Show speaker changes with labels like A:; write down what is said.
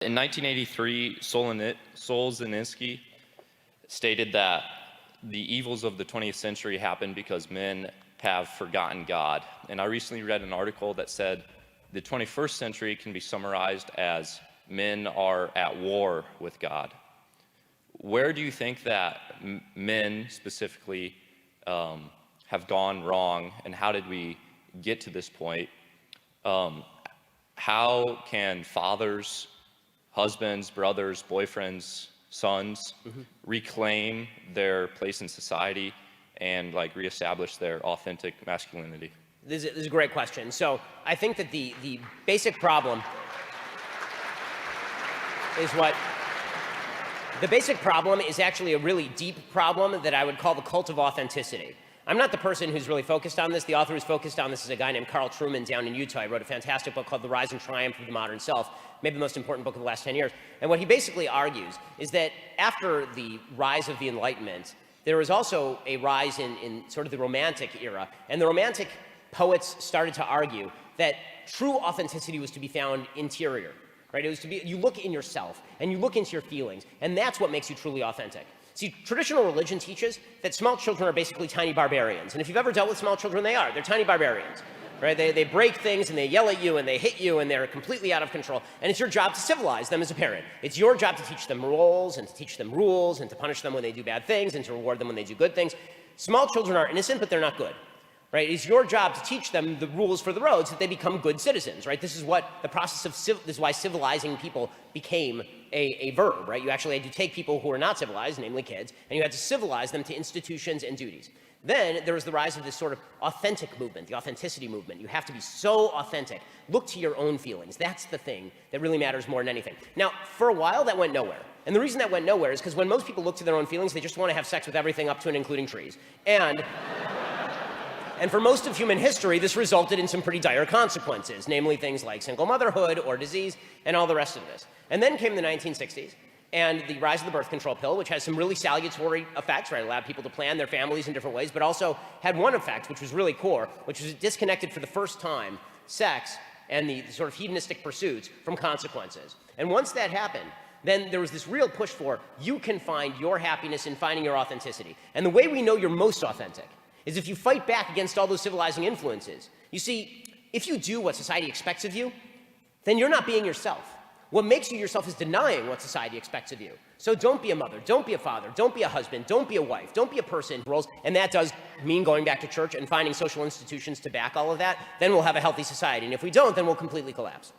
A: In 1983, Solzhenitsyn stated that the evils of the 20th century happened because men have forgotten God. And I recently read an article that said the 21st century can be summarized as men are at war with God. Where do you think that men specifically have gone wrong, and how did we get to this point? How can fathers, husbands, brothers, boyfriends, sons reclaim their place in society and reestablish their authentic masculinity?
B: This is a great question. So I think that the basic problem is the basic problem is actually a really deep problem that I would call the cult of authenticity. I'm not the person who's really focused on this. The author who's focused on this is a guy named Carl Trueman down in Utah. He wrote a fantastic book called The Rise and Triumph of the Modern Self, maybe the most important book of the last 10 years. And what he basically argues is that after the rise of the Enlightenment, there was also a rise in sort of the Romantic era. And the Romantic poets started to argue that true authenticity was to be found interior, right? It was to be, you look in yourself and you look into your feelings, and that's what makes you truly authentic. See, traditional religion teaches that small children are basically tiny barbarians. And if you've ever dealt with small children, they're tiny barbarians, right? They break things and they yell at you and they hit you and they're completely out of control. And it's your job to civilize them as a parent. It's your job to teach them roles and to teach them rules and to punish them when they do bad things and to reward them when they do good things. Small children are innocent, but they're not good, right? It's your job to teach them the rules for the road so that they become good citizens, right? This is what the process of, this is why civilizing people became a verb, right? You actually had to take people who are not civilized, namely kids, and you had to civilize them to institutions and duties. Then there was the rise of this sort of authentic movement, the authenticity movement. You have to be so authentic. Look to your own feelings. That's the thing that really matters more than anything. Now, for a while, that went nowhere. And the reason that went nowhere is because when most people look to their own feelings, they just want to have sex with everything up to and including trees. And for most of human history, this resulted in some pretty dire consequences, namely things like single motherhood or disease and all the rest of this. And then came the 1960s and the rise of the birth control pill, which has some really salutary effects, right? It allowed people to plan their families in different ways, but also had one effect, which was really core, which was it disconnected for the first time sex and the sort of hedonistic pursuits from consequences. And once that happened, then there was this real push for you can find your happiness in finding your authenticity. And the way we know you're most authentic is if you fight back against all those civilizing influences. You see, if you do what society expects of you, then you're not being yourself. What makes you yourself is denying what society expects of you. So don't be a mother, don't be a father, don't be a husband, don't be a wife, don't be a person roles. And that does mean going back to church and finding social institutions to back all of that. Then we'll have a healthy society. And if we don't, then we'll completely collapse.